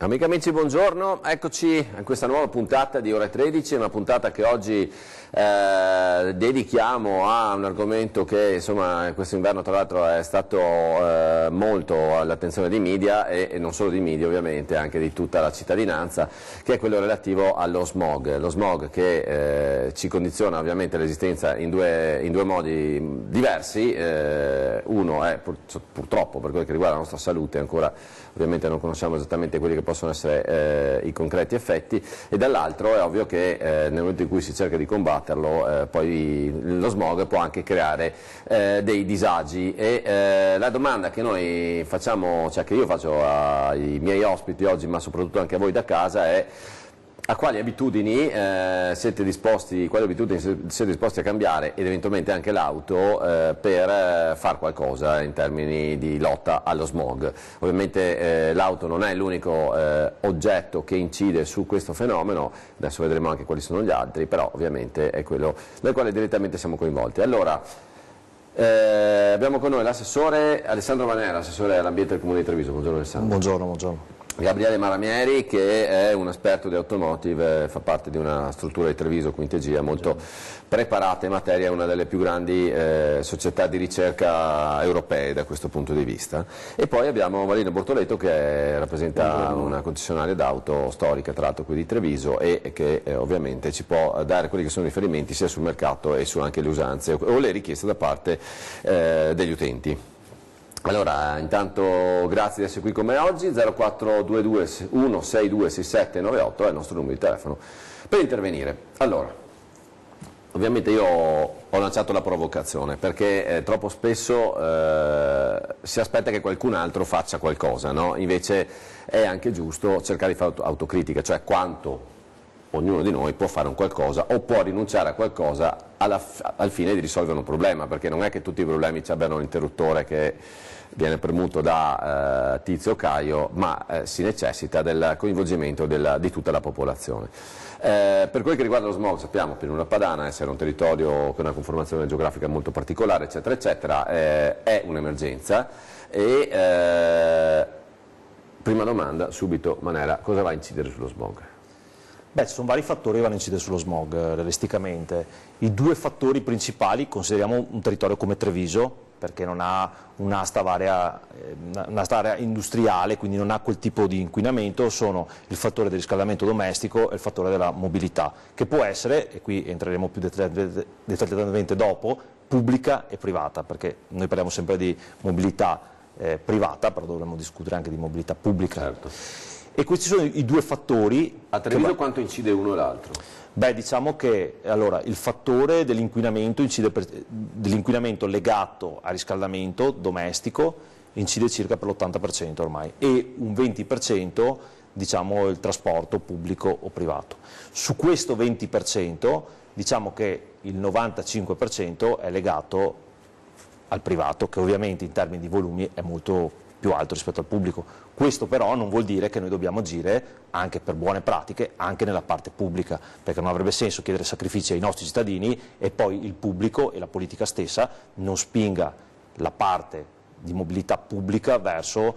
Amiche e amici, buongiorno, eccoci in questa nuova puntata di Ore 13, una puntata che oggi dedichiamo a un argomento che insomma questo inverno tra l'altro è stato molto all'attenzione dei media e non solo dei media ovviamente, anche di tutta la cittadinanza, che è quello relativo allo smog. Lo smog che ci condiziona ovviamente l'esistenza in due modi diversi, uno è purtroppo per quello che riguarda la nostra salute, ancora ovviamente non conosciamo esattamente quelli che possono essere i concreti effetti, e dall'altro è ovvio che nel momento in cui si cerca di combatterlo poi lo smog può anche creare dei disagi e la domanda che noi facciamo, cioè che io faccio ai miei ospiti oggi ma soprattutto anche a voi da casa è: a quali abitudini siete disposti a cambiare, ed eventualmente anche l'auto, per fare qualcosa in termini di lotta allo smog? Ovviamente l'auto non è l'unico oggetto che incide su questo fenomeno, adesso vedremo anche quali sono gli altri, però ovviamente è quello nel quale direttamente siamo coinvolti. Allora, abbiamo con noi l'assessore Alessandro Manera, assessore all'ambiente del Comune di Treviso. Buongiorno Alessandro. Buongiorno, buongiorno. Gabriele Maramieri, che è un esperto di automotive, fa parte di una struttura di Treviso, Quintegia, molto preparata in materia, è una delle più grandi società di ricerca europee da questo punto di vista. E poi abbiamo Marino Bortoleto, che rappresenta una concessionaria d'auto storica, tra l'altro qui di Treviso, e che ovviamente ci può dare quelli che sono riferimenti sia sul mercato e su anche le usanze o le richieste da parte degli utenti. Allora, intanto grazie di essere qui con me oggi. 0422 162 6798 è il nostro numero di telefono per intervenire. Allora, ovviamente io ho lanciato la provocazione perché troppo spesso si aspetta che qualcun altro faccia qualcosa, no? Invece è anche giusto cercare di fare autocritica, cioè quanto ognuno di noi può fare un qualcosa o può rinunciare a qualcosa al fine di risolvere un problema, perché non è che tutti i problemi ci abbiano l'interruttore che viene premuto da Tizio o Caio, ma si necessita del coinvolgimento di tutta la popolazione. Per quel che riguarda lo smog, sappiamo Pianura Padana essere un territorio con una conformazione geografica molto particolare, eccetera, eccetera, è un'emergenza. E prima domanda, subito, Manera, cosa va a incidere sullo smog? Beh, ci sono vari fattori che vanno a incidere sullo smog, realisticamente. I due fattori principali: consideriamo un territorio come Treviso, perché non ha un'asta area industriale, quindi non ha quel tipo di inquinamento, sono il fattore del riscaldamento domestico e il fattore della mobilità, che può essere, e qui entreremo più dettagliatamente dopo, pubblica e privata, perché noi parliamo sempre di mobilità privata, però dovremmo discutere anche di mobilità pubblica. Certo. E questi sono i due fattori. A Treviso quanto incide uno e l'altro? Beh, diciamo che allora, il fattore dell'inquinamento dell'inquinamento legato al riscaldamento domestico incide circa per l'80% ormai, e un 20% diciamo il trasporto pubblico o privato. Su questo 20% diciamo che il 95% è legato al privato, che ovviamente in termini di volumi è molto più alto rispetto al pubblico. Questo però non vuol dire che noi dobbiamo agire anche per buone pratiche anche nella parte pubblica, perché non avrebbe senso chiedere sacrifici ai nostri cittadini e poi il pubblico e la politica stessa non spinga la parte di mobilità pubblica verso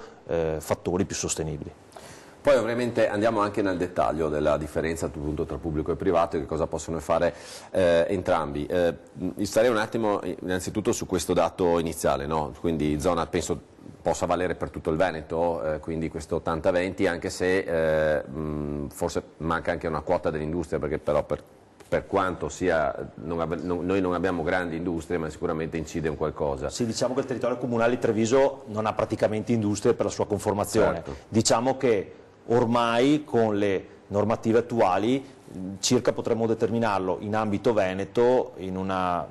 fattori più sostenibili. Poi ovviamente andiamo anche nel dettaglio della differenza appunto tra pubblico e privato e che cosa possono fare entrambi. Starei un attimo innanzitutto su questo dato iniziale, no? Quindi zona penso possa valere per tutto il Veneto, quindi questo 80-20, anche se forse manca anche una quota dell'industria, perché però per quanto sia, noi non abbiamo grandi industrie, ma sicuramente incide un qualcosa. Sì, diciamo che il territorio comunale di Treviso non ha praticamente industrie per la sua conformazione. Certo. Diciamo che ormai con le normative attuali circa potremmo determinarlo in ambito Veneto, in una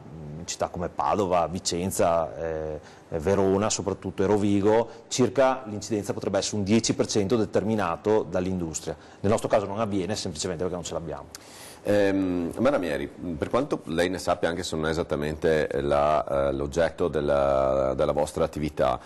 città come Padova, Vicenza, Verona soprattutto e Rovigo, circa l'incidenza potrebbe essere un 10% determinato dall'industria. Nel nostro caso non avviene semplicemente perché non ce l'abbiamo. Maramieri, per quanto lei ne sappia, anche se non è esattamente l'oggetto della vostra attività,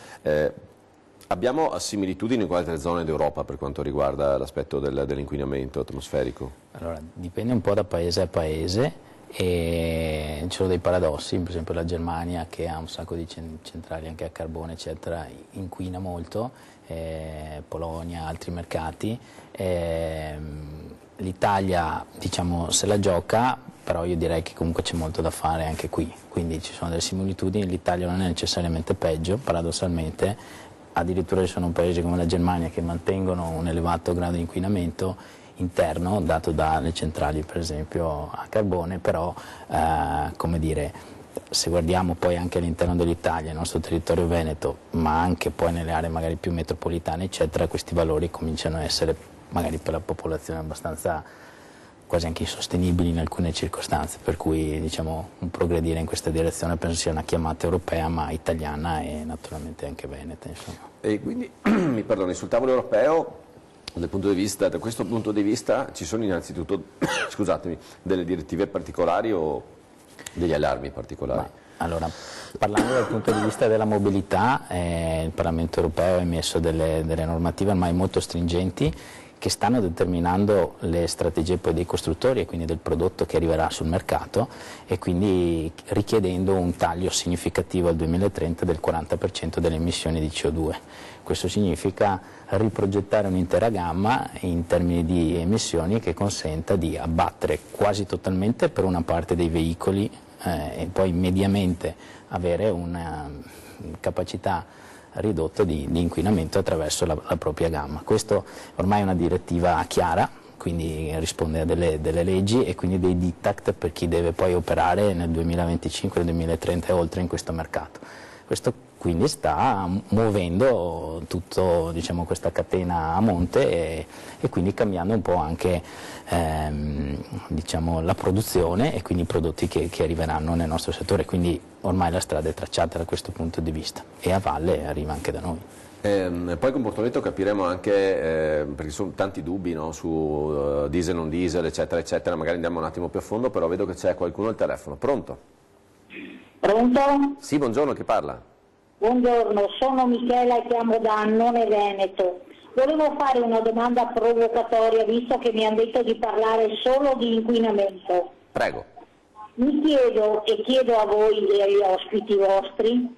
abbiamo similitudini con altre zone d'Europa per quanto riguarda l'aspetto dell'inquinamento atmosferico? Allora, dipende un po' da paese a paese e ci sono dei paradossi, per esempio la Germania, che ha un sacco di centrali anche a carbone eccetera, inquina molto, Polonia, altri mercati. L'Italia, diciamo, se la gioca, però io direi che comunque c'è molto da fare anche qui, quindi ci sono delle similitudini. L'Italia non è necessariamente peggio, paradossalmente, addirittura ci sono paesi come la Germania che mantengono un elevato grado di inquinamento interno dato dalle centrali per esempio a carbone, però come dire, se guardiamo poi anche all'interno dell'Italia, il nostro territorio veneto, ma anche poi nelle aree magari più metropolitane eccetera, questi valori cominciano a essere magari per la popolazione abbastanza quasi anche insostenibili in alcune circostanze, per cui diciamo un progredire in questa direzione penso sia una chiamata europea ma italiana e naturalmente anche veneta, insomma. E quindi, mi perdoni, sul tavolo europeo, da questo punto di vista ci sono innanzitutto scusatemi, delle direttive particolari o degli allarmi particolari? Allora, parlando dal punto di vista della mobilità, il Parlamento europeo ha emesso delle normative ormai molto stringenti che stanno determinando le strategie poi dei costruttori e quindi del prodotto che arriverà sul mercato, e quindi richiedendo un taglio significativo al 2030 del 40% delle emissioni di CO2. Questo significa riprogettare un'intera gamma in termini di emissioni che consenta di abbattere quasi totalmente per una parte dei veicoli e poi mediamente avere una capacità ridotta di inquinamento attraverso la propria gamma. Questo ormai è una direttiva chiara, quindi risponde a delle leggi e quindi dei diktat per chi deve poi operare nel 2025, nel 2030 e oltre in questo mercato. Questo quindi sta muovendo tutta diciamo, questa catena a monte e quindi cambiando un po' anche diciamo, la produzione e quindi i prodotti che arriveranno nel nostro settore, quindi ormai la strada è tracciata da questo punto di vista e a valle arriva anche da noi. Poi il comportamento capiremo anche, perché sono tanti dubbi, no, su diesel, non diesel, eccetera, eccetera, magari andiamo un attimo più a fondo, però vedo che c'è qualcuno al telefono. Pronto? Pronto? Sì, buongiorno, chi parla? Buongiorno, sono Michela e chiamo da Annone Veneto. Volevo fare una domanda provocatoria, visto che mi hanno detto di parlare solo di inquinamento. Prego. Mi chiedo e chiedo a voi e agli ospiti vostri,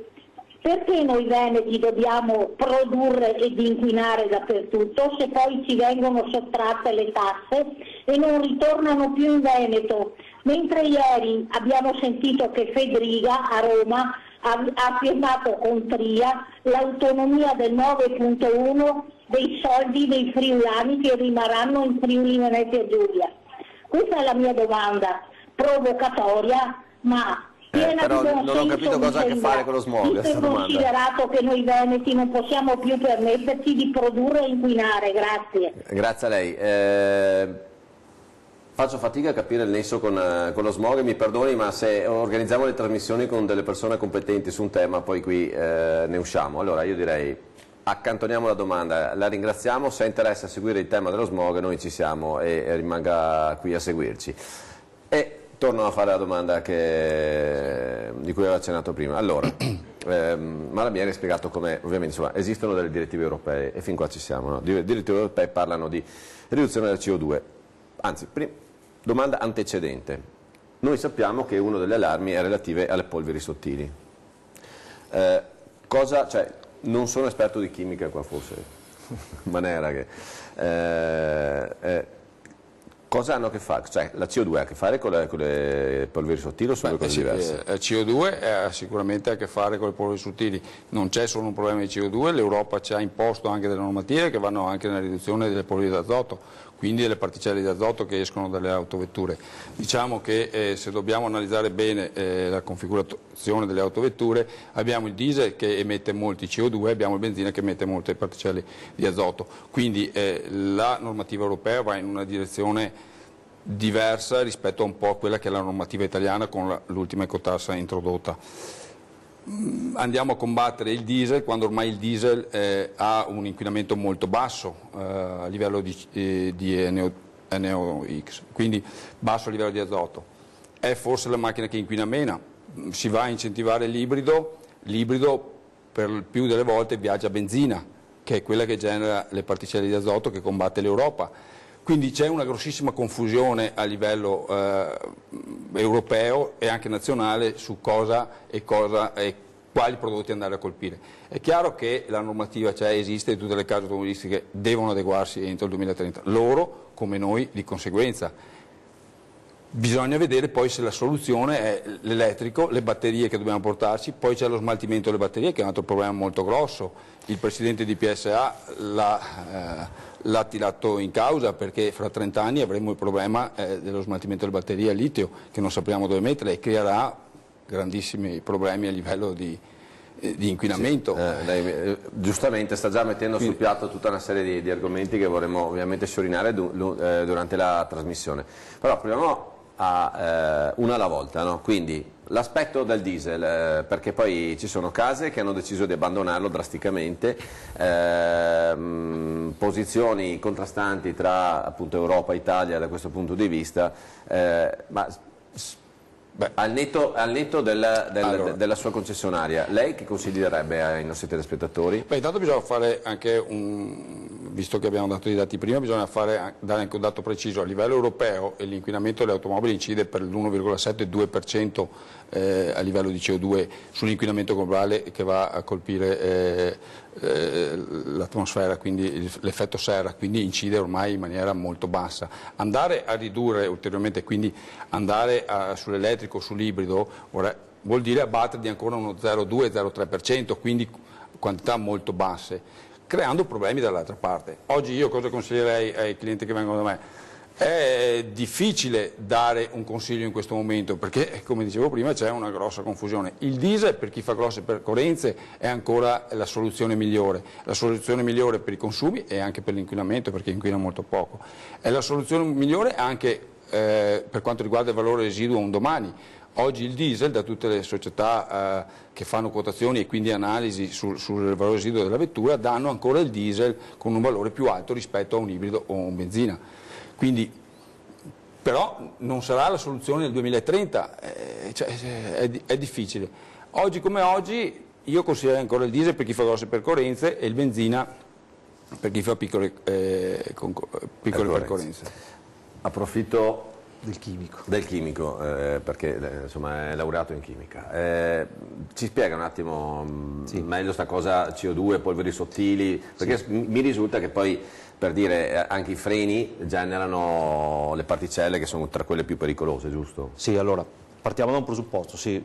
perché noi veneti dobbiamo produrre ed inquinare dappertutto se poi ci vengono sottratte le tasse e non ritornano più in Veneto? Mentre ieri abbiamo sentito che Fedriga a Roma ha firmato con Tria l'autonomia del 9.1 dei soldi dei friulani che rimarranno in Friuli Venezia Giulia. Questa è la mia domanda provocatoria, ma piena però di buon non ho capito senso, cosa ha a che fare con lo smog, questa domanda. Considerato che noi veneti non possiamo più permetterci di produrre e inquinare. Grazie. Grazie a lei. Faccio fatica a capire il nesso con lo smog, mi perdoni, ma se organizziamo le trasmissioni con delle persone competenti su un tema, poi qui ne usciamo. Allora io direi accantoniamo la domanda, la ringraziamo, se interessa seguire il tema dello smog noi ci siamo e rimanga qui a seguirci. E torno a fare la domanda di cui avevo accennato prima. Allora, Malabieri ha spiegato come ovviamente insomma, esistono delle direttive europee e fin qua ci siamo. No? Le direttive europee parlano di riduzione del CO2, anzi, domanda antecedente. Noi sappiamo che uno degli allarmi è relativo alle polveri sottili. Cioè, non sono esperto di chimica qua forse, Manera che... cosa hanno a che fare? Cioè, la CO2 ha a che fare con le polveri sottili o sono due cose diverse? La CO2 ha sicuramente a che fare con le polveri sottili, non c'è solo un problema di CO2, l'Europa ci ha imposto anche delle normative che vanno anche nella riduzione delle polveri d'azoto, quindi delle particelle di azoto che escono dalle autovetture. Diciamo che se dobbiamo analizzare bene la configurazione delle autovetture, abbiamo il diesel che emette molti CO2 e abbiamo il benzina che emette molte particelle di azoto. Quindi la normativa europea va in una direzione diversa rispetto a un po' a quella che è la normativa italiana con l'ultima ecotassa introdotta. Andiamo a combattere il diesel quando ormai il diesel ha un inquinamento molto basso a livello di NOx, quindi basso a livello di azoto. È forse la macchina che inquina meno, si va a incentivare l'ibrido per il più delle volte viaggia a benzina, che è quella che genera le particelle di azoto che combatte l'Europa. Quindi c'è una grossissima confusione a livello europeo e anche nazionale su cosa quali prodotti andare a colpire. È chiaro che la normativa c'è, esiste, e tutte le case automobilistiche devono adeguarsi entro il 2030, loro come noi di conseguenza. Bisogna vedere poi se la soluzione è l'elettrico, le batterie che dobbiamo portarci, poi c'è lo smaltimento delle batterie che è un altro problema molto grosso. Il presidente di PSA l'ha tirato in causa perché fra 30 anni avremo il problema dello smaltimento delle batterie a litio che non sappiamo dove mettere e creerà grandissimi problemi a livello di inquinamento. Sì, lei giustamente sta già mettendo sul piatto tutta una serie di argomenti che vorremmo ovviamente sciorinare durante la trasmissione. Però proviamo a una alla volta, no? Quindi l'aspetto del diesel, perché poi ci sono case che hanno deciso di abbandonarlo drasticamente, posizioni contrastanti tra appunto Europa e Italia da questo punto di vista, al netto della sua concessionaria, lei che consigli darebbe ai nostri telespettatori? Intanto bisogna fare anche visto che abbiamo dato i dati prima, bisogna dare anche un dato preciso. A livello europeo l'inquinamento delle automobili incide per l'1,7-2% a livello di CO2 sull'inquinamento globale che va a colpire l'atmosfera, quindi l'effetto serra, quindi incide ormai in maniera molto bassa. Andare a ridurre ulteriormente, quindi andare sull'elettrico, sull'ibrido, vuol dire abbattere di ancora uno 0,2-0,3%, quindi quantità molto basse, creando problemi dall'altra parte. Oggi io cosa consiglierei ai clienti che vengono da me? È difficile dare un consiglio in questo momento perché, come dicevo prima, c'è una grossa confusione. Il diesel per chi fa grosse percorrenze è ancora la soluzione migliore per i consumi e anche per l'inquinamento perché inquina molto poco. È la soluzione migliore anche per quanto riguarda il valore residuo un domani. Oggi il diesel, da tutte le società che fanno quotazioni e quindi analisi sul valore residuo della vettura, danno ancora il diesel con un valore più alto rispetto a un ibrido o un benzina. Quindi, però non sarà la soluzione nel 2030, è difficile. Oggi come oggi io consiglierei ancora il diesel per chi fa grosse percorrenze e il benzina per chi fa piccole percorrenze. Approfitto del chimico perché insomma è laureato in chimica. Ci spiega un attimo meglio sta cosa CO2, polveri sottili, perché mi risulta che poi, per dire, anche i freni generano le particelle che sono tra quelle più pericolose, giusto? Sì, allora partiamo da un presupposto, sì, è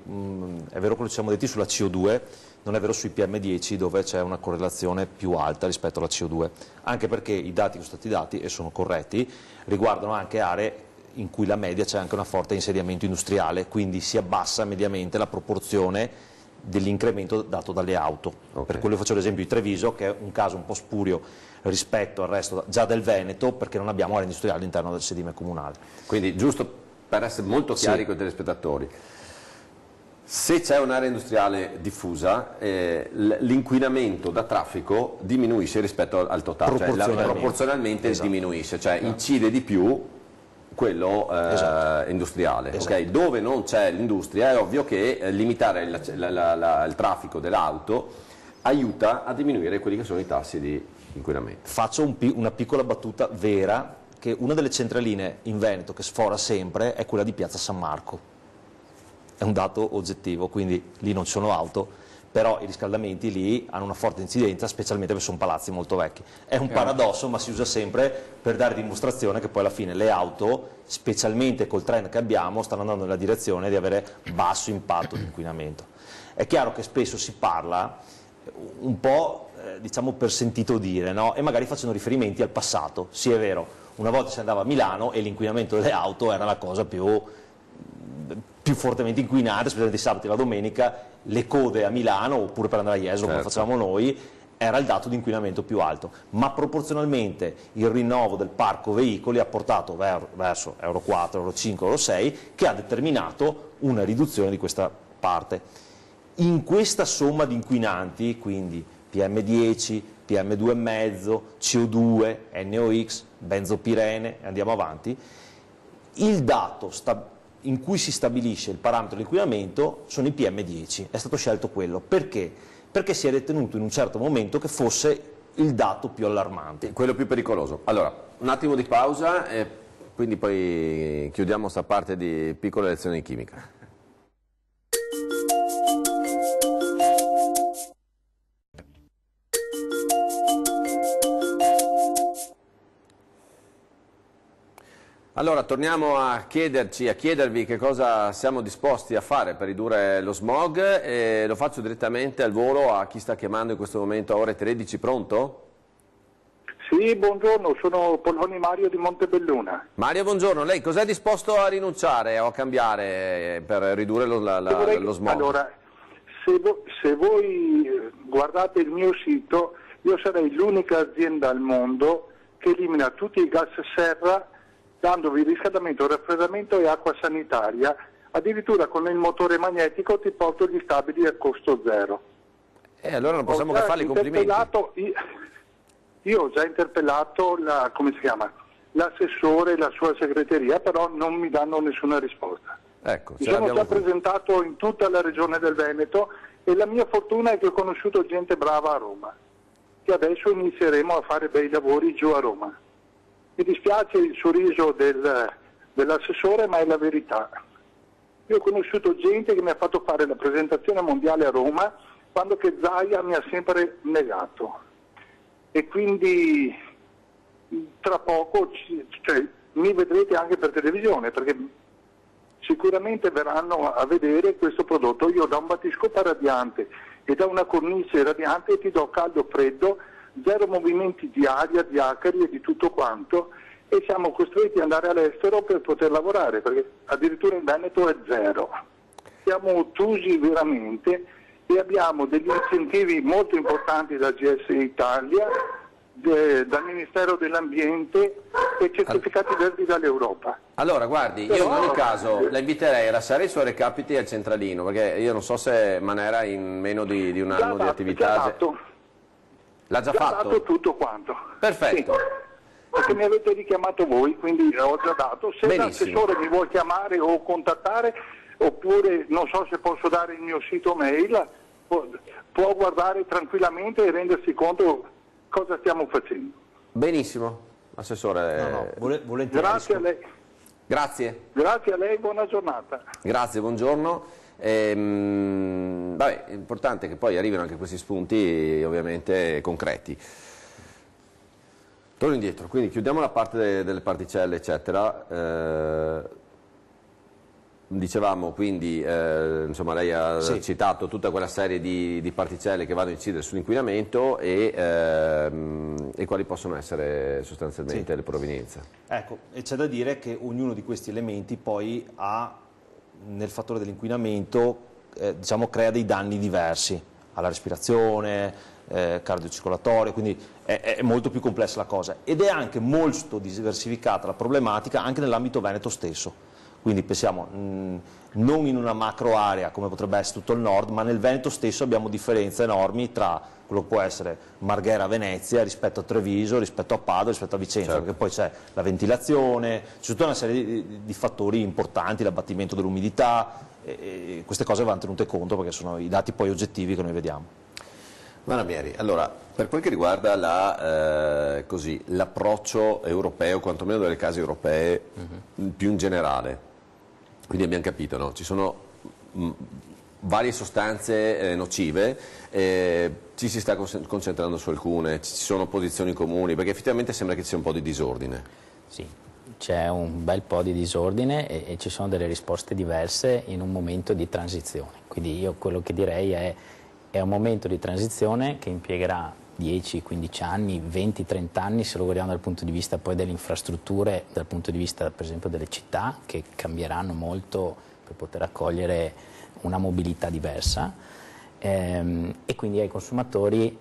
vero quello che ci siamo detti sulla CO2, non è vero sui PM10 dove c'è una correlazione più alta rispetto alla CO2, anche perché i dati che sono stati dati, e sono corretti, riguardano anche aree in cui la media c'è anche un forte insediamento industriale, quindi si abbassa mediamente la proporzione dell'incremento dato dalle auto. Okay. Per quello faccio l'esempio di Treviso, che è un caso un po' spurio rispetto al resto già del Veneto, perché non abbiamo aree industriali all'interno del sedime comunale. Quindi, giusto per essere molto chiari con i telespettatori, se c'è un'area industriale diffusa, l'inquinamento da traffico diminuisce rispetto al totale, proporzionalmente diminuisce, cioè incide di più quello industriale. Esatto. Okay? Dove non c'è l'industria è ovvio che limitare il traffico dell'auto aiuta a diminuire quelli che sono i tassi di inquinamento. Faccio una piccola battuta vera, che una delle centraline in Veneto che sfora sempre è quella di Piazza San Marco. È un dato oggettivo, quindi lì non ci sono auto, però i riscaldamenti lì hanno una forte incidenza, specialmente perché sono palazzi molto vecchi. È un paradosso, ma si usa sempre per dare dimostrazione che poi alla fine le auto, specialmente col trend che abbiamo, stanno andando nella direzione di avere basso impatto di inquinamento. È chiaro che spesso si parla un po' diciamo per sentito dire, no? E magari facendo riferimenti al passato. Sì, è vero, una volta si andava a Milano e l'inquinamento delle auto era la cosa più fortemente inquinante, specialmente i sabati e la domenica, le code a Milano, oppure per andare a Jesolo, come facevamo noi, era il dato di inquinamento più alto, ma proporzionalmente il rinnovo del parco veicoli ha portato verso Euro 4, Euro 5, Euro 6, che ha determinato una riduzione di questa parte. In questa somma di inquinanti, quindi PM10, PM2,5, CO2, NOx, benzopirene, andiamo avanti, il dato in cui si stabilisce il parametro dell'inquinamento sono i PM10, è stato scelto quello. Perché? Perché si è ritenuto in un certo momento che fosse il dato più allarmante. Quello più pericoloso. Allora, un attimo di pausa e quindi poi chiudiamo questa parte di piccole lezioni di chimica. Allora torniamo a chiedervi che cosa siamo disposti a fare per ridurre lo smog e lo faccio direttamente al volo a chi sta chiamando in questo momento a ore 13, pronto? Sì, buongiorno, sono Polloni Mario di Montebelluna. Mario, buongiorno, lei cos'è disposto a rinunciare o a cambiare per ridurre lo smog? Allora, se voi guardate il mio sito, io sarei l'unica azienda al mondo che elimina tutti i gas serra dandovi riscaldamento, raffreddamento e acqua sanitaria, addirittura con il motore magnetico ti porto gli stabili a costo zero. Allora non possiamo che farle i complimenti. Io ho già interpellato l'assessore e la sua segreteria, però non mi danno nessuna risposta. Ecco, mi sono già presentato in tutta la regione del Veneto e la mia fortuna è che ho conosciuto gente brava a Roma, che adesso inizieremo a fare bei lavori giù a Roma. Mi dispiace il sorriso dell'assessore, ma è la verità. Io ho conosciuto gente che mi ha fatto fare la presentazione mondiale a Roma quando che Zaia mi ha sempre negato. E quindi tra poco mi vedrete anche per televisione, perché sicuramente verranno a vedere questo prodotto. Io da un battiscotto radiante e da una cornice radiante ti do caldo freddo, zero movimenti di aria, di acari e di tutto quanto, e siamo costretti ad andare all'estero per poter lavorare, perché addirittura in Veneto è zero. Siamo ottusi veramente e abbiamo degli incentivi molto importanti da GS Italia, dal Ministero dell'Ambiente e certificati verdi dall'Europa. Allora guardi, io in ogni caso la inviterei a lasciare i suoi recapiti al centralino, perché io non so se Manera in meno di un anno di attività... L'ha già fatto? Dato tutto quanto. Perfetto. Sì, perché mi avete richiamato voi, quindi ho già dato. Se l'assessore mi vuole chiamare o contattare, oppure non so se posso dare il mio sito mail, può guardare tranquillamente e rendersi conto cosa stiamo facendo. Benissimo, assessore. Volentieri. Grazie a lei. Grazie. Grazie a lei, buona giornata. Grazie, buongiorno. Vabbè, è importante che poi arrivino anche questi spunti ovviamente concreti. Torno indietro, quindi chiudiamo la parte delle particelle eccetera. Dicevamo quindi, insomma lei ha citato tutta quella serie di particelle che vanno a incidere sull'inquinamento e quali possono essere sostanzialmente le provenienze. Ecco, e c'è da dire che ognuno di questi elementi poi ha nel fattore dell'inquinamento diciamo, crea dei danni diversi alla respirazione, cardiocircolatorio, quindi è molto più complessa la cosa ed è anche molto diversificata la problematica anche nell'ambito veneto stesso. Quindi pensiamo non in una macro area come potrebbe essere tutto il nord, ma nel Veneto stesso abbiamo differenze enormi tra quello che può essere Marghera-Venezia rispetto a Treviso, rispetto a Padova, rispetto a Vicenza, certo. Perché poi c'è la ventilazione, c'è tutta una serie di fattori importanti, l'abbattimento dell'umidità, e queste cose vanno tenute conto perché sono i dati poi oggettivi che noi vediamo. Maramieri, allora, per quel che riguarda l'approccio europeo, quantomeno delle case europee, più in generale, quindi abbiamo capito, no? Ci sono varie sostanze nocive, ci si sta concentrando su alcune, ci sono posizioni comuni, perché effettivamente sembra che ci sia un po' di disordine. Sì, c'è un bel po' di disordine e ci sono delle risposte diverse in un momento di transizione. Quindi io quello che direi è un momento di transizione che impiegherà 10, 15 anni, 20, 30 anni, se lo guardiamo dal punto di vista poi delle infrastrutture, dal punto di vista per esempio delle città che cambieranno molto per poter accogliere una mobilità diversa e quindi ai consumatori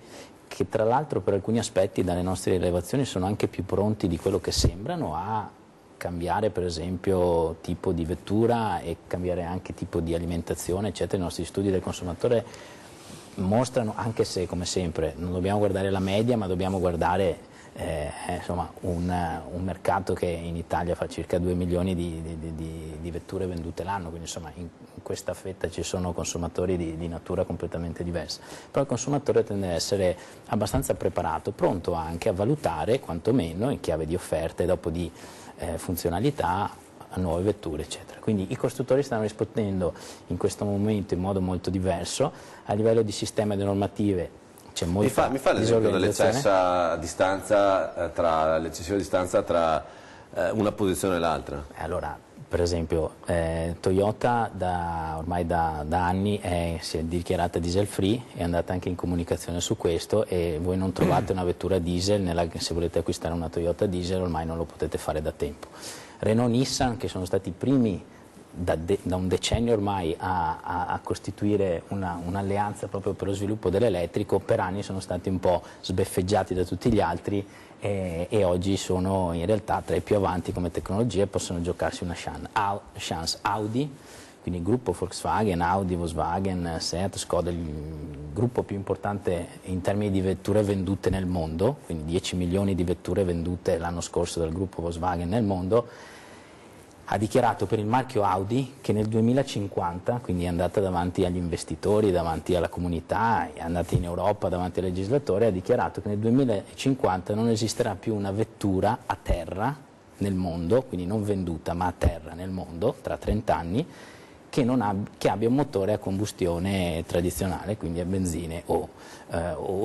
che tra l'altro per alcuni aspetti dalle nostre rilevazioni sono anche più pronti di quello che sembrano a cambiare per esempio tipo di vettura e cambiare anche tipo di alimentazione eccetera. I nostri studi del consumatore mostrano, anche se come sempre non dobbiamo guardare la media ma dobbiamo guardare insomma, un mercato che in Italia fa circa 2 milioni di vetture vendute l'anno, quindi insomma in questa fetta ci sono consumatori di natura completamente diversa, però il consumatore tende ad essere abbastanza preparato, pronto anche a valutare quantomeno in chiave di offerte, dopo di funzionalità, a nuove vetture eccetera. Quindi i costruttori stanno rispondendo in questo momento in modo molto diverso, a livello di sistema di normative c'è molta mi fa l'esempio dell'eccessiva distanza tra una posizione e l'altra? Allora, per esempio, Toyota ormai da anni si è dichiarata diesel free, è andata anche in comunicazione su questo, e voi non trovate una vettura diesel, se volete acquistare una Toyota diesel ormai non lo potete fare da tempo. Renault e Nissan, che sono stati i primi da un decennio ormai a costituire un'alleanza proprio per lo sviluppo dell'elettrico, per anni sono stati un po' sbeffeggiati da tutti gli altri e oggi sono in realtà tra i più avanti come tecnologia e possono giocarsi una chance. Audi, quindi il gruppo Volkswagen, Audi, Volkswagen, Seat, Skoda, il gruppo più importante in termini di vetture vendute nel mondo, quindi 10 milioni di vetture vendute l'anno scorso dal gruppo Volkswagen nel mondo, ha dichiarato per il marchio Audi che nel 2050, quindi è andata davanti agli investitori, davanti alla comunità, è andata in Europa davanti al legislatore, ha dichiarato che nel 2050 non esisterà più una vettura a terra nel mondo, quindi non venduta ma a terra nel mondo, tra 30 anni, che abbia un motore a combustione tradizionale, quindi a benzine o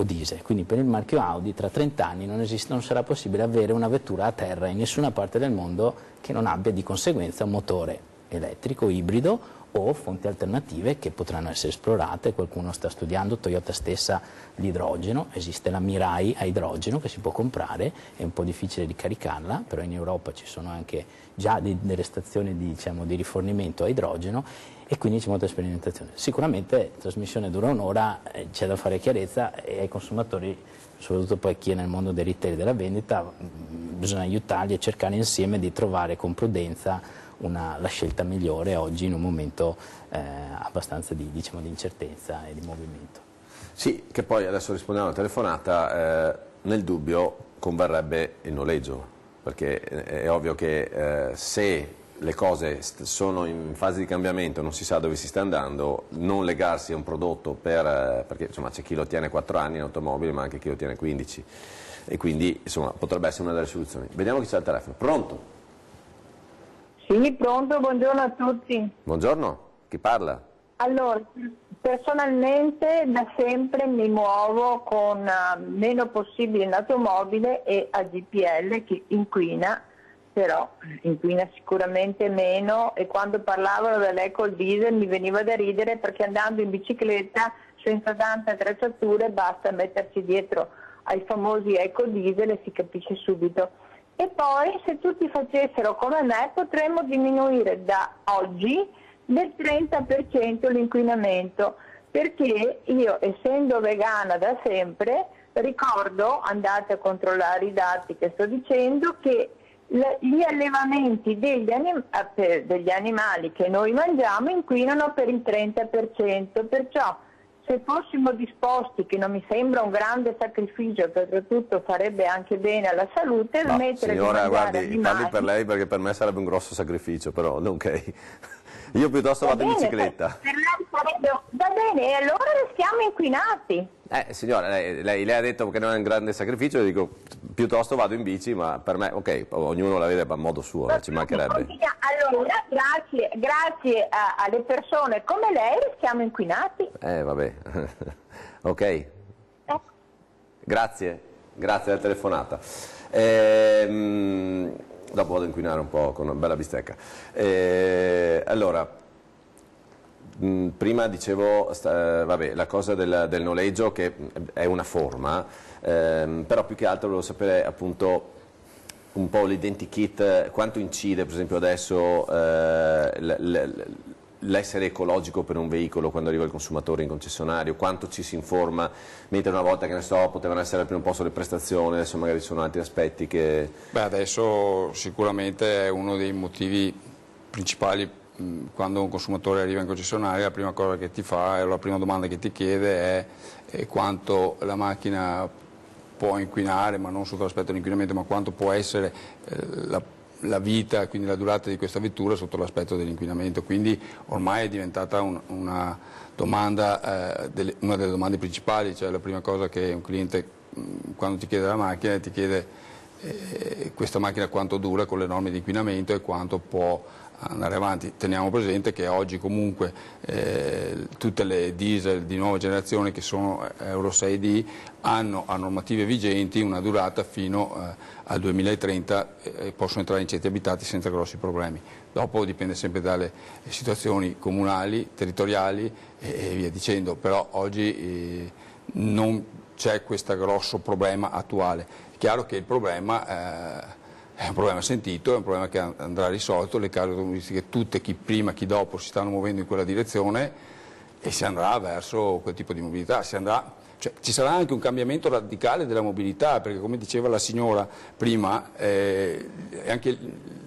diesel. Quindi per il marchio Audi tra 30 anni non sarà possibile avere una vettura a terra in nessuna parte del mondo che non abbia di conseguenza un motore elettrico, ibrido o fonti alternative che potranno essere esplorate. Qualcuno sta studiando, Toyota stessa, l'idrogeno, esiste la Mirai a idrogeno che si può comprare, è un po' difficile di caricarla, però in Europa ci sono anche già delle stazioni di rifornimento a idrogeno e quindi c'è molta sperimentazione. Sicuramente la trasmissione dura un'ora, c'è da fare chiarezza e ai consumatori, soprattutto poi chi è nel mondo dei retail e della vendita, bisogna aiutarli e cercare insieme di trovare con prudenza la scelta migliore oggi in un momento abbastanza di incertezza e di movimento. Sì, che poi adesso rispondiamo alla telefonata, nel dubbio converrebbe il noleggio, perché è ovvio che se le cose sono in fase di cambiamento, non si sa dove si sta andando, non legarsi a un prodotto perché insomma, c'è chi lo tiene 4 anni in automobile ma anche chi lo tiene 15 e quindi insomma, potrebbe essere una delle soluzioni. Vediamo chi c'è al telefono. Pronto? Sì, pronto, buongiorno a tutti. Buongiorno, chi parla? Allora, personalmente da sempre mi muovo con meno possibile in automobile e a GPL che inquina, però inquina sicuramente meno, e quando parlavano dell'eco diesel mi veniva da ridere perché andando in bicicletta senza tante attrezzature basta mettersi dietro ai famosi eco diesel e si capisce subito. E poi se tutti facessero come me potremmo diminuire da oggi del 30% l'inquinamento, perché io, essendo vegana da sempre, ricordo, andate a controllare i dati che sto dicendo, che gli allevamenti degli animali che noi mangiamo inquinano per il 30%, perciò se fossimo disposti, che non mi sembra un grande sacrificio, che oltretutto farebbe anche bene alla salute, smettere di mangiare guardi, animali. parli per lei perché per me sarebbe un grosso sacrificio, però ok. Io piuttosto vado in bicicletta. Va bene, e allora restiamo inquinati. Signora, lei ha detto che non è un grande sacrificio, io dico piuttosto vado in bici, ma per me, ok, ognuno la vede a modo suo, ci mancherebbe. Allora, grazie alle persone come lei restiamo inquinati. Vabbè, ok. Grazie della telefonata. Dopo vado a inquinare un po' con una bella bistecca. Allora, prima dicevo, la cosa del noleggio che è una forma, però più che altro volevo sapere appunto un po' l'identikit, quanto incide per esempio adesso l'essere ecologico per un veicolo quando arriva il consumatore in concessionario, quanto ci si informa, mentre una volta che ne so potevano essere al primo posto le prestazioni, adesso magari ci sono altri aspetti che... Beh, adesso sicuramente è uno dei motivi principali. Quando un consumatore arriva in concessionaria la prima cosa che ti fa, la prima domanda che ti chiede è quanto la macchina può inquinare, ma non sotto l'aspetto dell'inquinamento, ma quanto può essere la vita, quindi la durata di questa vettura sotto l'aspetto dell'inquinamento. Quindi ormai è diventata una delle domande principali, cioè la prima cosa che un cliente quando ti chiede la macchina ti chiede questa macchina quanto dura con le norme di inquinamento e quanto può andare avanti. Teniamo presente che oggi comunque tutte le diesel di nuova generazione che sono Euro 6D hanno a normative vigenti una durata fino al 2030 e possono entrare in centri abitati senza grossi problemi. Dopo dipende sempre dalle situazioni comunali, territoriali e via dicendo, però oggi non c'è questo grosso problema attuale. È chiaro che il problema è un problema sentito, è un problema che andrà risolto, le case automobilistiche tutte, chi prima chi dopo, si stanno muovendo in quella direzione e si andrà verso quel tipo di mobilità. Ci sarà anche un cambiamento radicale della mobilità, perché come diceva la signora prima, anche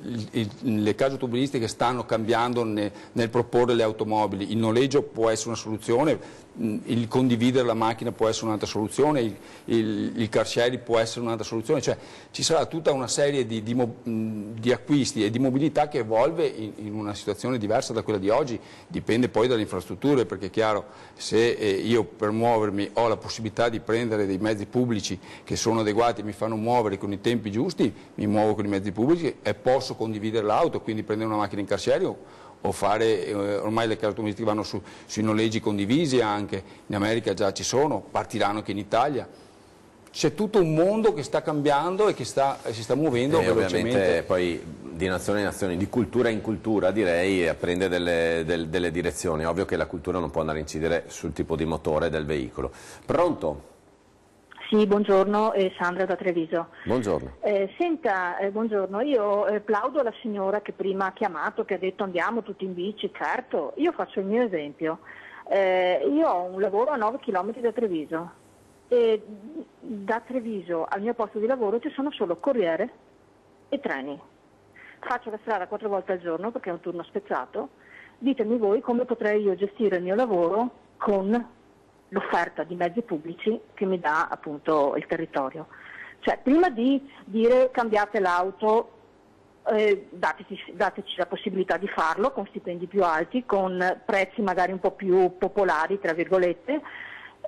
le case automobilistiche stanno cambiando nel proporre le automobili. Il noleggio può essere una soluzione, il condividere la macchina può essere un'altra soluzione, il car sharing può essere un'altra soluzione, cioè ci sarà tutta una serie di acquisti e di mobilità che evolve in una situazione diversa da quella di oggi. Dipende poi dalle infrastrutture, perché è chiaro, se io per muovermi ho la possibilità di prendere dei mezzi pubblici che sono adeguati e mi fanno muovere con i tempi giusti, mi muovo con i mezzi pubblici e posso condividere l'auto, quindi prendere una macchina in car sharing o fare, ormai le case automobilistiche vanno sui noleggi condivisi anche, in America già ci sono, partiranno anche in Italia. C'è tutto un mondo che sta cambiando e che si sta muovendo velocemente. Ovviamente poi di nazione in nazione, di cultura in cultura direi, prende delle direzioni. Ovvio che la cultura non può andare a incidere sul tipo di motore del veicolo. Pronto? Sì, buongiorno, Sandra da Treviso. Buongiorno. Buongiorno, io plaudo alla signora che prima ha chiamato, che ha detto andiamo tutti in bici, certo, io faccio il mio esempio. Io ho un lavoro a 9 km da Treviso e da Treviso al mio posto di lavoro ci sono solo corriere e treni. Faccio la strada 4 volte al giorno perché è un turno spezzato. Ditemi voi come potrei io gestire il mio lavoro con l'offerta di mezzi pubblici che mi dà appunto il territorio. Cioè, prima di dire cambiate l'auto, dateci la possibilità di farlo con stipendi più alti, con prezzi magari un po' più popolari, tra virgolette,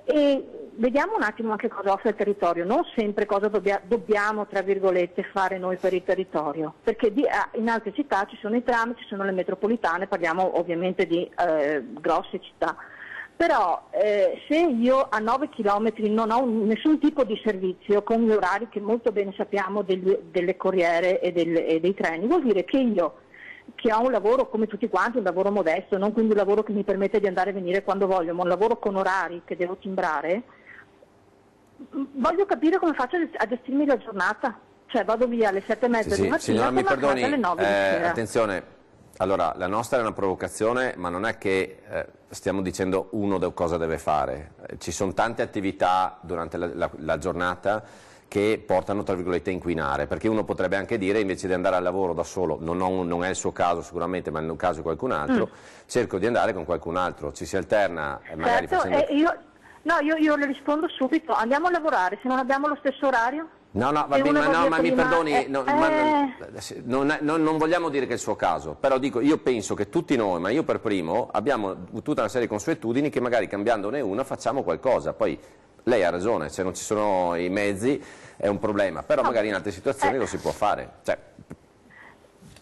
e vediamo un attimo anche cosa offre il territorio, non sempre cosa dobbiamo, tra virgolette, fare noi per il territorio, perché in altre città ci sono i tram, ci sono le metropolitane, parliamo ovviamente di grosse città. Però se io a 9 km non ho nessun tipo di servizio con gli orari che molto bene sappiamo delle corriere e dei treni, vuol dire che io, che ho un lavoro come tutti quanti, un lavoro modesto, non quindi un lavoro che mi permette di andare e venire quando voglio, ma un lavoro con orari che devo timbrare, voglio capire come faccio a gestirmi la giornata. Cioè vado via alle 7:30 di mattina, signora, mi perdoni, alle 9 di sera. attenzione. Allora, la nostra è una provocazione, ma non è che stiamo dicendo uno cosa deve fare. Ci sono tante attività durante la giornata che portano, tra virgolette, a inquinare, perché uno potrebbe anche dire, invece di andare al lavoro da solo, non è il suo caso sicuramente, ma è il caso di qualcun altro, cerco di andare con qualcun altro, ci si alterna, magari certo, facendo... io le rispondo subito, andiamo a lavorare, se non abbiamo lo stesso orario? No, va bene, ma mi perdoni, non vogliamo dire che è il suo caso, però dico, io penso che tutti noi, ma io per primo, abbiamo tutta una serie di consuetudini che magari cambiandone una facciamo qualcosa, poi lei ha ragione, se non ci sono i mezzi è un problema, però magari in altre situazioni lo si può fare. Cioè,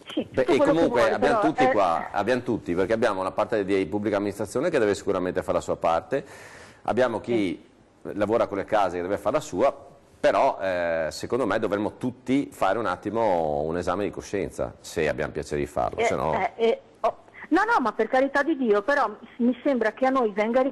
sì, e comunque abbiamo tutti qua, abbiamo tutti, perché abbiamo una parte di pubblica amministrazione che deve sicuramente fare la sua parte, abbiamo chi lavora con le case che deve fare la sua. Però secondo me dovremmo tutti fare un attimo un esame di coscienza, se abbiamo piacere di farlo, se no... No, ma per carità di Dio, però mi sembra che a noi vengano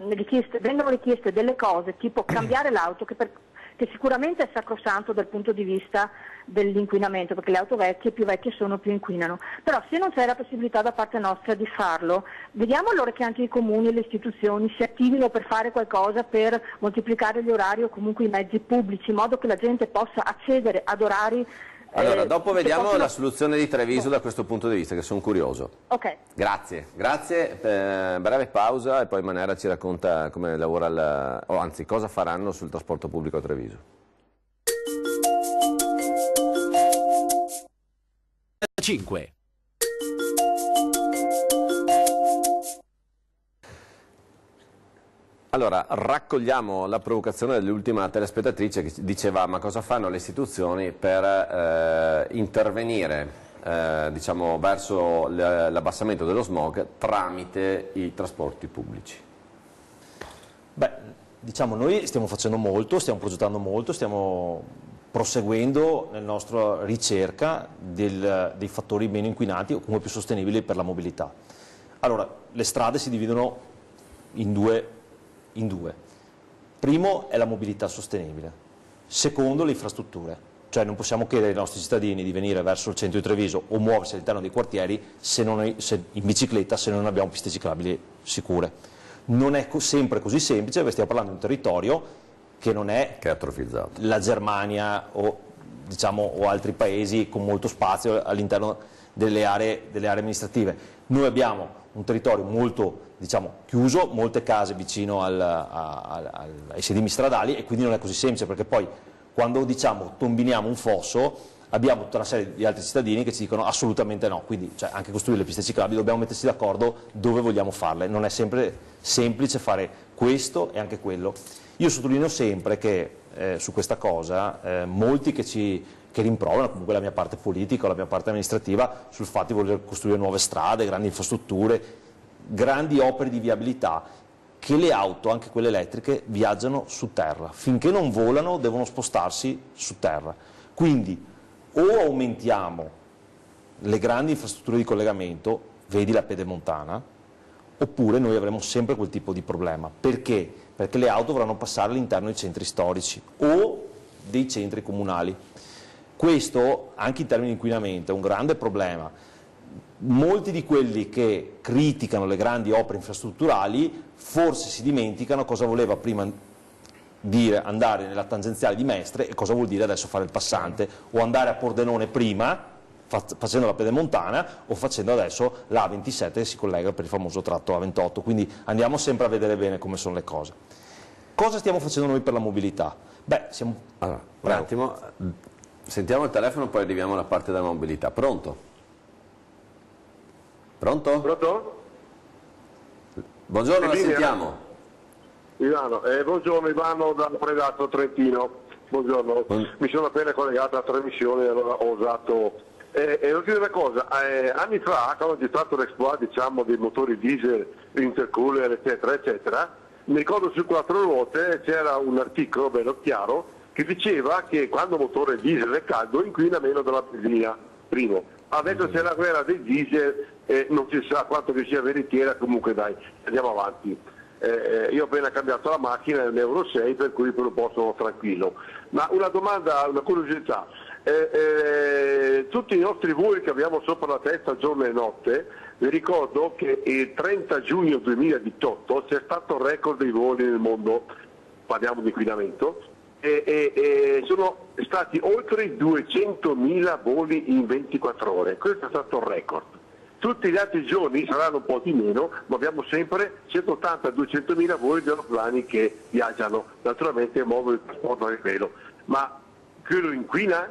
richieste delle cose, tipo cambiare l'auto, che sicuramente è sacrosanto dal punto di vista dell'inquinamento, perché le auto vecchie, più vecchie sono, più inquinano. Però se non c'è la possibilità da parte nostra di farlo, vediamo allora che anche i comuni e le istituzioni si attivino per fare qualcosa per moltiplicare gli orari o comunque i mezzi pubblici, in modo che la gente possa accedere ad orari. Allora, dopo vediamo la soluzione di Treviso da questo punto di vista, che sono curioso. Ok. Grazie. Breve pausa e poi Manera ci racconta come lavora, o anzi cosa faranno sul trasporto pubblico a Treviso. 5. Allora, raccogliamo la provocazione dell'ultima telespettatrice che diceva: ma cosa fanno le istituzioni per intervenire diciamo, verso l'abbassamento dello smog tramite i trasporti pubblici? Beh, diciamo, noi stiamo facendo molto, stiamo progettando molto, stiamo proseguendo nella nostra ricerca dei fattori meno inquinanti o comunque più sostenibili per la mobilità. Allora, le strade si dividono in due. Primo è la mobilità sostenibile, secondo le infrastrutture, cioè non possiamo chiedere ai nostri cittadini di venire verso il centro di Treviso o muoversi all'interno dei quartieri in bicicletta se non abbiamo piste ciclabili sicure. Non è sempre così semplice, perché stiamo parlando di un territorio che non è atrofizzato. La Germania o, diciamo, o altri paesi con molto spazio all'interno delle aree amministrative. Noi abbiamo un territorio molto, diciamo, chiuso, molte case vicino ai sedimi stradali, e quindi non è così semplice, perché poi quando, diciamo, tombiniamo un fosso abbiamo tutta una serie di altri cittadini che ci dicono assolutamente no, quindi cioè, anche costruire le piste ciclabili dobbiamo metterci d'accordo dove vogliamo farle, non è sempre semplice fare questo e anche quello. Io sottolineo sempre che su questa cosa molti che rimproverano comunque la mia parte politica o la mia parte amministrativa sul fatto di voler costruire nuove strade, grandi infrastrutture, grandi opere di viabilità, che le auto, anche quelle elettriche, viaggiano su terra. Finché non volano devono spostarsi su terra. Quindi o aumentiamo le grandi infrastrutture di collegamento, vedi la pedemontana, oppure noi avremo sempre quel tipo di problema. Perché? Perché le auto dovranno passare all'interno dei centri storici o dei centri comunali. Questo, anche in termini di inquinamento, è un grande problema. Molti di quelli che criticano le grandi opere infrastrutturali forse si dimenticano cosa voleva prima dire andare nella tangenziale di Mestre e cosa vuol dire adesso fare il passante, o andare a Pordenone prima facendo la pedemontana o facendo adesso la A27 che si collega per il famoso tratto A28, quindi andiamo sempre a vedere bene come sono le cose. Cosa stiamo facendo noi per la mobilità? Beh, siamo... Allora, un attimo, sentiamo il telefono, poi arriviamo alla parte della mobilità. Pronto? Pronto? Pronto? Buongiorno, la sentiamo. Ivano, buongiorno, Ivano da Predato Trentino. Buongiorno, mi sono appena collegato alla trasmissione e allora ho usato... devo dire una cosa, anni fa, quando c'è stato l'exploit, diciamo, dei motori diesel, intercooler, eccetera, eccetera, mi ricordo su 4 ruote c'era un articolo bello chiaro che diceva che quando il motore diesel è caldo inquina meno della benzina, primo. Adesso c'è la guerra dei diesel e non si sa quanto che sia veritiera, comunque dai, andiamo avanti. Io ho appena cambiato la macchina, è un Euro 6, per cui per un po' sono tranquillo. Ma una domanda, una curiosità. Tutti i nostri voli che abbiamo sopra la testa giorno e notte, vi ricordo che il 30 giugno 2018 c'è stato il record dei voli nel mondo, parliamo di inquinamento, e sono stati oltre i 200.000 voli in 24 ore, questo è stato il record. Tutti gli altri giorni saranno un po' di meno, ma abbiamo sempre 180-200.000 voli di aeroplani che viaggiano, naturalmente muovono il trasporto a velo. Ma quello inquina?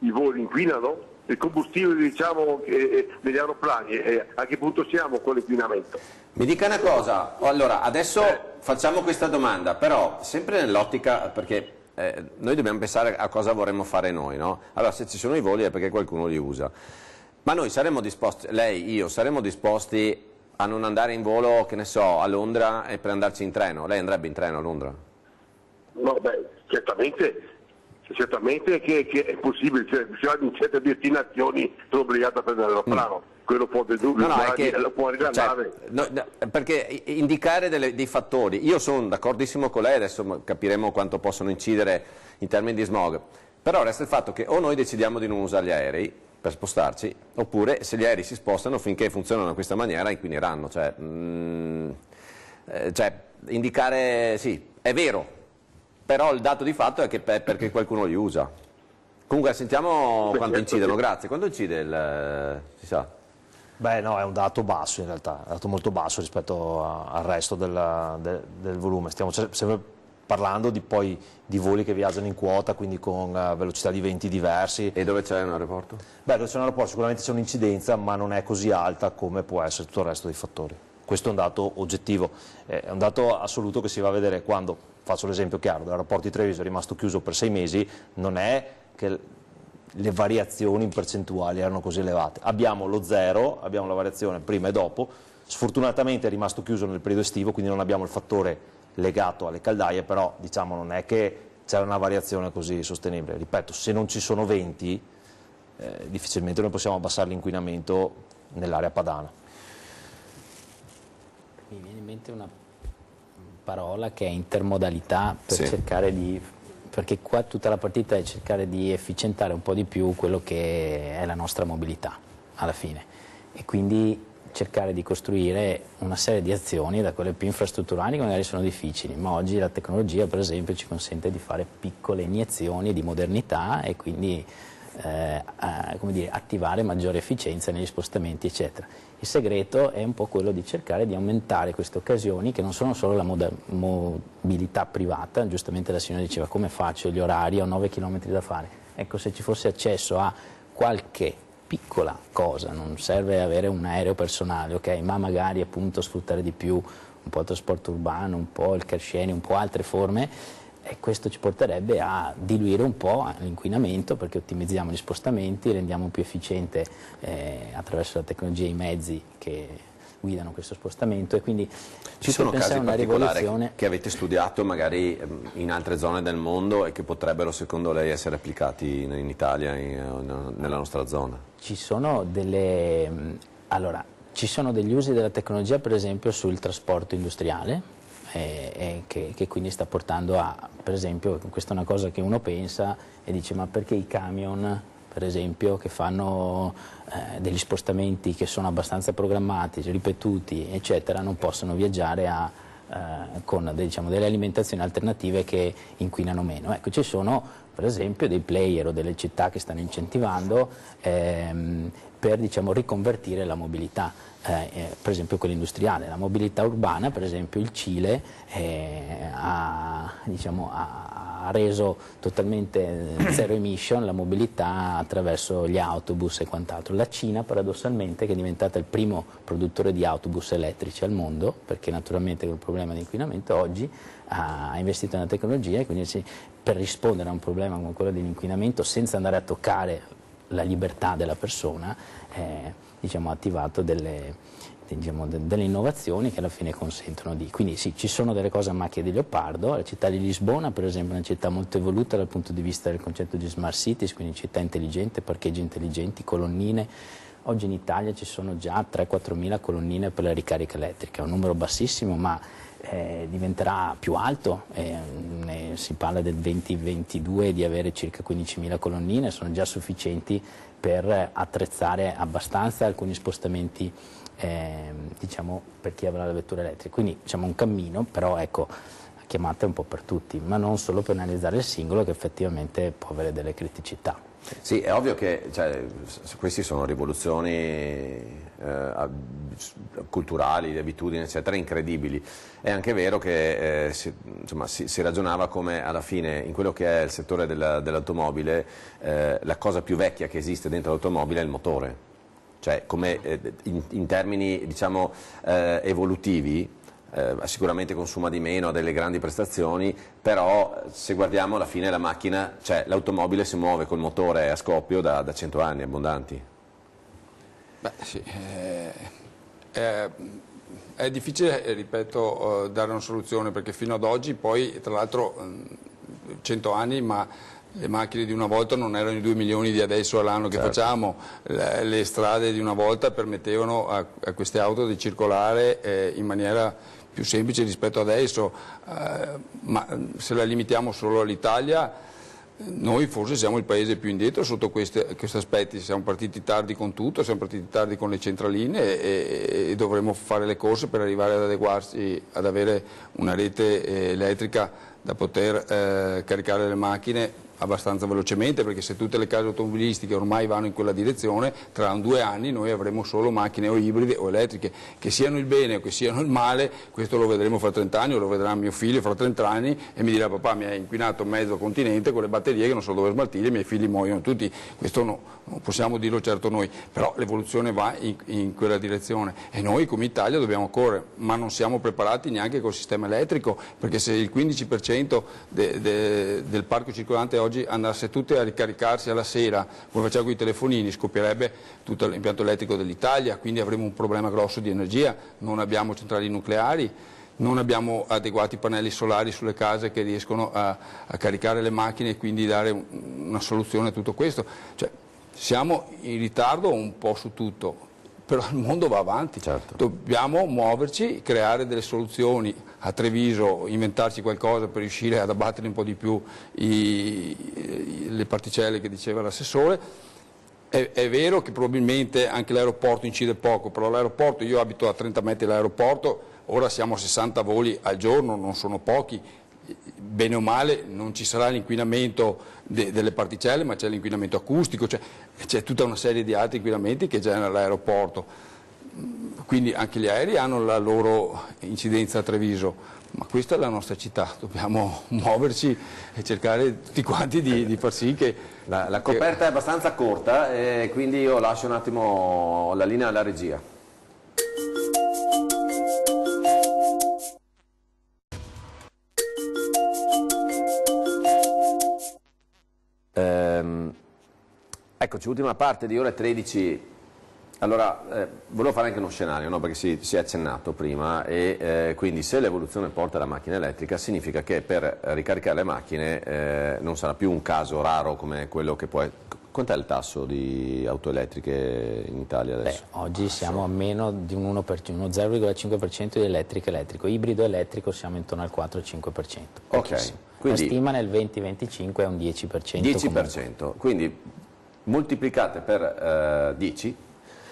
I voli inquinano? Il combustibile, diciamo, degli aeroplani, a che punto siamo con l'inquinamento? Mi dica una cosa, allora adesso facciamo questa domanda, però sempre nell'ottica, perché noi dobbiamo pensare a cosa vorremmo fare noi, no? Allora se ci sono i voli è perché qualcuno li usa, ma noi saremmo disposti, lei, io, saremmo disposti a non andare in volo, che ne so, a Londra e per andarci in treno? Lei andrebbe in treno a Londra? No, beh, certamente che è possibile, cioè, in certe destinazioni sono obbligato a prendere l'aeroplano, quello può dedurre, può arrivare, perché indicare dei fattori, io sono d'accordissimo con lei, adesso capiremo quanto possono incidere in termini di smog, però resta il fatto che o noi decidiamo di non usare gli aerei per spostarci, oppure se gli aerei si spostano finché funzionano in questa maniera inquineranno, cioè indicare, sì, è vero, però il dato di fatto è che è perché qualcuno li usa. Comunque sentiamo quanto incidono, grazie. Quanto incide si sa? Beh no, è un dato basso in realtà, è un dato molto basso rispetto al resto del volume. Stiamo sempre parlando di voli che viaggiano in quota, quindi con velocità di venti diversi. E dove c'è un aeroporto? Beh, dove c'è un aeroporto sicuramente c'è un'incidenza, ma non è così alta come può essere tutto il resto dei fattori. questo è un dato oggettivo, è un dato assoluto che si va a vedere quando, faccio l'esempio chiaro, l'aeroporto di Treviso è rimasto chiuso per 6 mesi, non è che le variazioni in percentuali erano così elevate, abbiamo lo zero, abbiamo la variazione prima e dopo, sfortunatamente è rimasto chiuso nel periodo estivo, quindi non abbiamo il fattore legato alle caldaie, però diciamo non è che c'è una variazione così sostenibile, ripeto, se non ci sono venti difficilmente noi possiamo abbassare l'inquinamento nell'area padana. Mi viene in mente una parola che è intermodalità per sì. cercare di, perché qua tutta la partita è cercare di efficientare un po' di più quello che è la nostra mobilità alla fine e quindi cercare di costruire una serie di azioni, da quelle più infrastrutturali che magari sono difficili, ma oggi la tecnologia per esempio ci consente di fare piccole iniezioni di modernità e quindi come dire, attivare maggiore efficienza negli spostamenti eccetera. Il segreto è un po' quello di cercare di aumentare queste occasioni che non sono solo la mobilità privata, giustamente la signora diceva come faccio gli orari, ho 9 km da fare, ecco se ci fosse accesso a qualche piccola cosa, non serve avere un aereo personale, ok, ma magari appunto sfruttare di più un po' il trasporto urbano, un po' il car sharing, un po' altre forme, e questo ci porterebbe a diluire un po' l'inquinamento perché ottimizziamo gli spostamenti, rendiamo più efficiente attraverso la tecnologia i mezzi che guidano questo spostamento e quindi ci sono casi particolari che avete studiato magari in altre zone del mondo e che potrebbero secondo lei essere applicati in Italia, nella nostra zona? Ci sono ci sono degli usi della tecnologia per esempio sul trasporto industriale che quindi sta portando a, per esempio, questa è una cosa che uno pensa e dice ma perché i camion per esempio che fanno degli spostamenti che sono abbastanza programmati, ripetuti eccetera, non possono viaggiare con diciamo, delle alimentazioni alternative che inquinano meno. Ecco, ci sono per esempio dei player o delle città che stanno incentivando per diciamo, riconvertire la mobilità. Per esempio quella industriale, la mobilità urbana, per esempio il Cile ha reso totalmente zero emission la mobilità attraverso gli autobus e quant'altro. La Cina paradossalmente, che è diventata il primo produttore di autobus elettrici al mondo, perché naturalmente con il problema di inquinamento oggi ha investito nella tecnologia e quindi per rispondere a un problema come quello dell'inquinamento senza andare a toccare la libertà della persona, diciamo, ha attivato delle innovazioni che alla fine consentono di... Quindi sì, ci sono delle cose a macchia di leopardo, la città di Lisbona per esempio è una città molto evoluta dal punto di vista del concetto di smart cities, quindi città intelligente, parcheggi intelligenti, colonnine. Oggi in Italia ci sono già 3-4 mila colonnine per la ricarica elettrica, un numero bassissimo ma diventerà più alto, si parla del 2022 di avere circa 15.000 colonnine, sono già sufficienti per attrezzare abbastanza alcuni spostamenti diciamo, per chi avrà la vettura elettrica, quindi diciamo un cammino, però ecco, la chiamata è un po' per tutti, ma non solo per analizzare il singolo che effettivamente può avere delle criticità. Sì, è ovvio che queste sono rivoluzioni culturali, di abitudini, eccetera, incredibili. È anche vero che si ragionava come alla fine in quello che è il settore dell'automobile la cosa più vecchia che esiste dentro l'automobile è il motore. Cioè, come in termini diciamo, evolutivi, sicuramente consuma di meno, ha delle grandi prestazioni, però se guardiamo alla fine la macchina, cioè l'automobile si muove col motore a scoppio da 100 anni abbondanti. Beh, sì, è difficile, ripeto, dare una soluzione perché fino ad oggi poi, tra l'altro, 100 anni, ma le macchine di una volta non erano i 2 milioni di adesso all'anno che facciamo, le strade di una volta permettevano a queste auto di circolare in maniera più semplice rispetto adesso, ma se la limitiamo solo all'Italia noi forse siamo il paese più indietro sotto questi aspetti, siamo partiti tardi con tutto, siamo partiti tardi con le centraline e dovremo fare le corse per arrivare ad adeguarsi, ad avere una rete elettrica da poter caricare le macchine abbastanza velocemente, perché se tutte le case automobilistiche ormai vanno in quella direzione, tra 2 anni noi avremo solo macchine o ibride o elettriche, che siano il bene o che siano il male, questo lo vedremo fra 30 anni o lo vedrà mio figlio fra 30 anni e mi dirà: papà, mi hai inquinato mezzo continente con le batterie che non so dove smaltire, i miei figli muoiono tutti. Questo non possiamo dirlo certo noi, però l'evoluzione va in quella direzione e noi come Italia dobbiamo correre, ma non siamo preparati neanche col sistema elettrico, perché se il 15% del parco circolante oggi andasse tutte a ricaricarsi alla sera, come facciamo con i telefonini, scoppierebbe tutto l'impianto elettrico dell'Italia, quindi avremo un problema grosso di energia, non abbiamo centrali nucleari, non abbiamo adeguati pannelli solari sulle case che riescono a caricare le macchine e quindi dare una soluzione a tutto questo. Cioè, siamo in ritardo un po' su tutto, però il mondo va avanti, certo. Dobbiamo muoverci, creare delle soluzioni a Treviso, inventarci qualcosa per riuscire ad abbattere un po' di più le particelle che diceva l'assessore. È vero che probabilmente anche l'aeroporto incide poco, però l'aeroporto, io abito a 30 metri dall'aeroporto, ora siamo a 60 voli al giorno, non sono pochi, bene o male non ci sarà l'inquinamento delle particelle, ma c'è l'inquinamento acustico, c'è tutta una serie di altri inquinamenti che genera l'aeroporto, quindi anche gli aerei hanno la loro incidenza a Treviso, ma questa è la nostra città, dobbiamo muoverci e cercare tutti quanti di far sì che... La coperta è abbastanza corta e quindi io lascio un attimo la linea alla regia. Eccoci, ultima parte di ore 13. Allora, volevo fare anche uno scenario, no? Perché si è accennato prima e quindi se l'evoluzione porta alla macchina elettrica significa che per ricaricare le macchine non sarà più un caso raro come quello che può... Quant'è il tasso di auto elettriche in Italia adesso? Oggi siamo a meno di uno 0,5% di elettrico, ibrido elettrico siamo intorno al 4-5%. Ok. Quindi, la stima nel 2025 è un 10%. 10%, comunque. Quindi moltiplicate per 10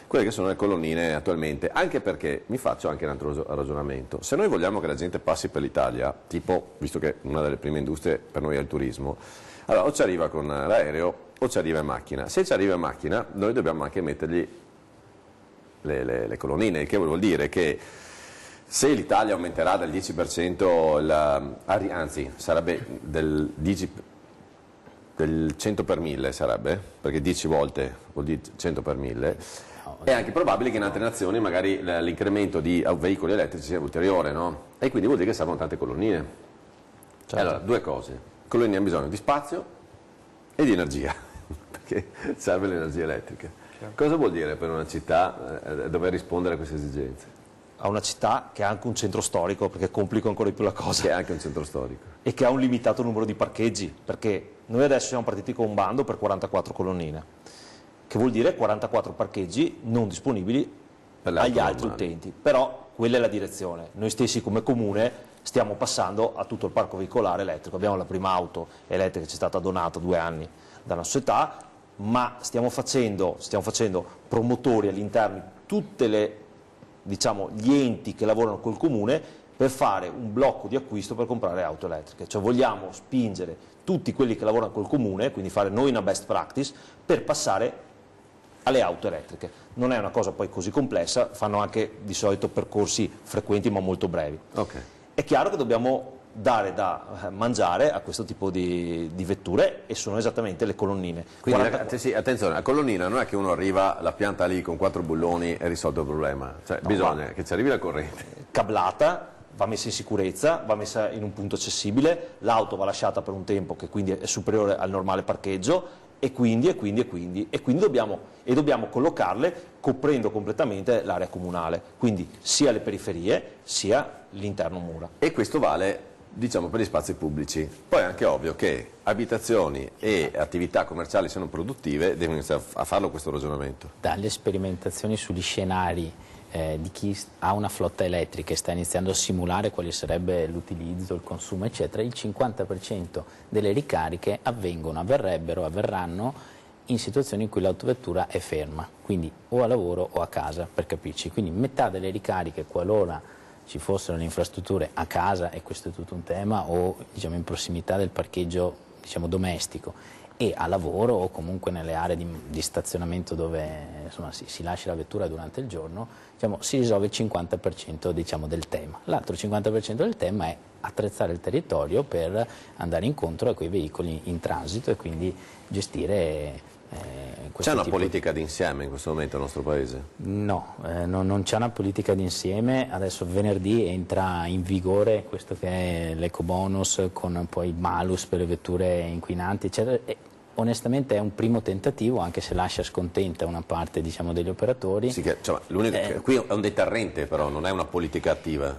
quelle che sono le colonnine attualmente, anche perché mi faccio anche un altro ragionamento. Se noi vogliamo che la gente passi per l'Italia, tipo, visto che una delle prime industrie per noi è il turismo, allora o ci arriva con l'aereo o ci arriva in macchina. Se ci arriva in macchina noi dobbiamo anche mettergli le colonnine, il che vuol dire che se l'Italia aumenterà del 10%, anzi sarebbe del 100 per 1000 sarebbe, perché 10 volte vuol dire 100 per 1000, è anche probabile che in altre nazioni magari l'incremento di veicoli elettrici sia ulteriore, no? E quindi vuol dire che servono tante colonnine. Certo. Allora, due cose, colonnine hanno bisogno di spazio e di energia, perché serve l'energia elettrica. Certo. Cosa vuol dire per una città dover rispondere a queste esigenze? A una città che ha anche un centro storico, perché complico ancora di più la cosa. Che ha anche un centro storico. E che ha un limitato numero di parcheggi, perché noi adesso siamo partiti con un bando per 44 colonnine, che vuol dire 44 parcheggi non disponibili agli altri utenti. Però quella è la direzione. Noi stessi come comune stiamo passando a tutto il parco veicolare elettrico. Abbiamo la prima auto elettrica che ci è stata donata 2 anni dalla società, ma stiamo facendo promotori all'interno di tutte le, diciamo, gli enti che lavorano col comune per fare un blocco di acquisto per comprare auto elettriche. Cioè vogliamo spingere tutti quelli che lavorano col comune, quindi fare noi una best practice, per passare alle auto elettriche. Non è una cosa poi così complessa, fanno anche di solito percorsi frequenti ma molto brevi. Okay. È chiaro che dobbiamo dare da mangiare a questo tipo di vetture e sono esattamente le colonnine. Quindi sì, attenzione, la colonnina non è che uno arriva, la pianta lì con 4 bulloni e risolve il problema, cioè no, bisogna che ci arrivi la corrente. Cablata, va messa in sicurezza, va messa in un punto accessibile, l'auto va lasciata per un tempo che quindi è superiore al normale parcheggio e quindi dobbiamo collocarle coprendo completamente l'area comunale, quindi sia le periferie sia l'interno mura. E questo vale, diciamo, per gli spazi pubblici. Poi è anche ovvio che abitazioni e attività commerciali siano produttive, devono iniziare a farlo questo ragionamento. Dalle sperimentazioni sugli scenari di chi ha una flotta elettrica e sta iniziando a simulare quale sarebbe l'utilizzo, il consumo eccetera, il 50% delle ricariche avverranno in situazioni in cui l'autovettura è ferma, quindi o a lavoro o a casa, per capirci. Quindi metà delle ricariche, qualora ci fossero le infrastrutture a casa, e questo è tutto un tema, o diciamo in prossimità del parcheggio diciamo, domestico e a lavoro o comunque nelle aree di stazionamento dove insomma, si lascia la vettura durante il giorno, diciamo, si risolve il 50% diciamo, del tema. L'altro 50% del tema è attrezzare il territorio per andare incontro a quei veicoli in transito e quindi gestire c'è una politica d'insieme in questo momento nel nostro Paese? No, non c'è una politica d'insieme. Adesso venerdì entra in vigore questo che è l'ecobonus con poi il malus per le vetture inquinanti, eccetera. E onestamente è un primo tentativo, anche se lascia scontenta una parte diciamo, degli operatori. Sì, qui è un deterrente però, non è una politica attiva.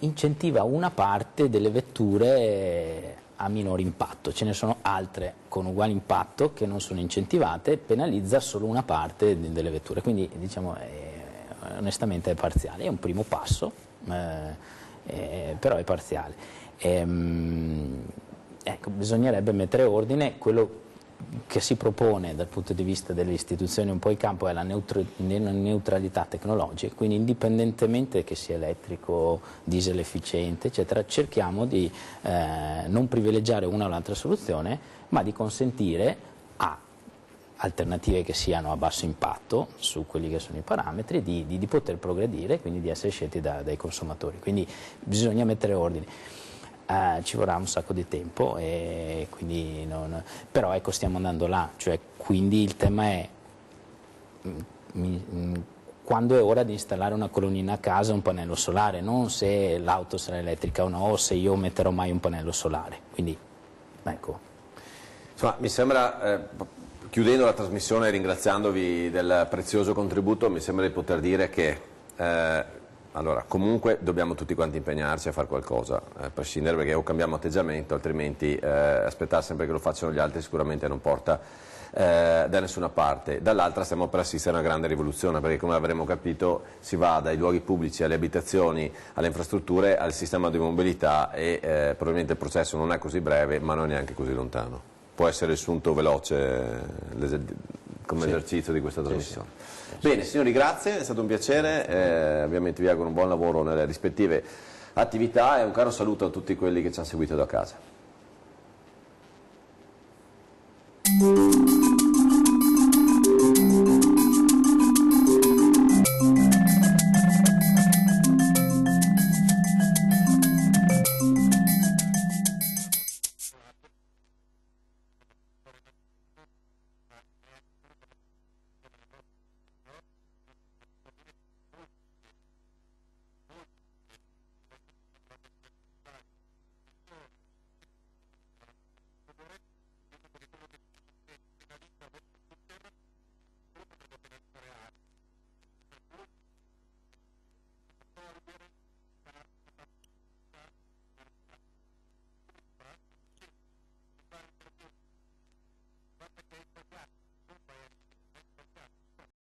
Incentiva una parte delle vetture a minor impatto, ce ne sono altre con uguale impatto che non sono incentivate, penalizza solo una parte delle vetture, quindi diciamo onestamente è parziale, è un primo passo, però è parziale. Ecco, bisognerebbe mettere ordine. Quello che si propone dal punto di vista delle istituzioni un po' in campo è la neutralità tecnologica, quindi indipendentemente che sia elettrico, diesel efficiente, eccetera, cerchiamo di non privilegiare una o l'altra soluzione, ma di consentire a alternative che siano a basso impatto su quelli che sono i parametri di poter progredire, quindi di essere scelti dai consumatori. Quindi bisogna mettere ordine. Ci vorrà un sacco di tempo, e quindi però ecco, stiamo andando là, cioè, quindi il tema è quando è ora di installare una colonnina a casa, un pannello solare, non se l'auto sarà elettrica o no, o se io metterò mai un pannello solare. Quindi, ecco. Insomma, mi sembra, chiudendo la trasmissione e ringraziandovi del prezioso contributo, mi sembra di poter dire che allora, comunque dobbiamo tutti quanti impegnarci a fare qualcosa, a prescindere, perché o cambiamo atteggiamento, altrimenti aspettare sempre che lo facciano gli altri sicuramente non porta da nessuna parte. Dall'altra stiamo per assistere a una grande rivoluzione, perché come avremo capito si va dai luoghi pubblici alle abitazioni, alle infrastrutture, al sistema di mobilità e probabilmente il processo non è così breve, ma non è neanche così lontano. Può essere assunto veloce come esercizio di questa trasmissione. Sì. Bene, signori, grazie, è stato un piacere, ovviamente vi auguro un buon lavoro nelle rispettive attività e un caro saluto a tutti quelli che ci hanno seguito da casa.